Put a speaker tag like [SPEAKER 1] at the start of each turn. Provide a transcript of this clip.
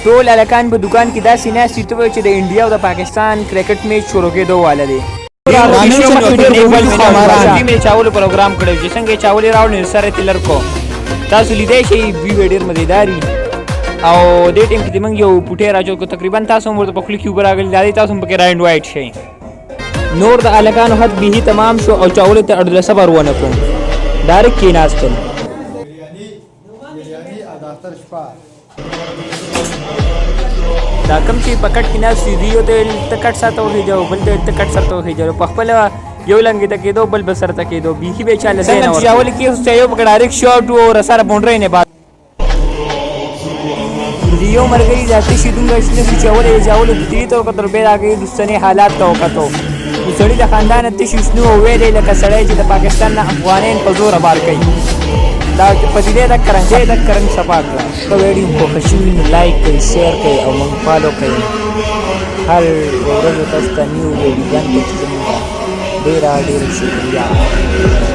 [SPEAKER 1] ټول هلکان په دکان کې داسې ناست ته وایي چې د انډیا او د پاکستان کرکټ میچ شروع کېدو واله دی. مې چاولو پروګرام کړی چې څنګه یې چاولې راوړ نو سره تلر کو تاسو لیدای شئ ویډیو ډېر مزیداري او دې ټیم کې موږ یو پوټی راچول کو تقریبا تاسو هم ورته په خوله کې اوبه راغلي دا دی تاسو هم پکې را انوایټ شئ. نور د هلکانو حد بیخي تمام شو او چاولو ته اړ صبر ونه کړو ډایرکټ کېناستل. دا کوم چې په کټ کې ناست وي یو ته ته کټ سره ته وخېږو بل ته کټ سره ته وخېږو په خپله یو لنګې ته کېدو بل به سره ته کېدو بیخي به چاله ځای نه ورته چاول کې یو پکې ډایرکټ شاټ و او سره باونډرۍ نه بعد د یو ملګري دا تشي دومره شنه چې چاولې یې چاولې دې ته وکتل بیا د هغې دوستنې حالات ته وکتو نو سړي د خاندانه تشي شنو ویلې لکه سړی چې د پاکستان نه افغانین په زوره بار کوي. دا په دې د کرنجۍ د کرنج صفا کړه. که ویډیو مو خوښه شوي نو لایک کړئ شیر کړئ او موږ فالو کړئ. هر ورځ تاسو ته نیو ویډیوګانې ته چې زموږ ډېره ډېره شکریه.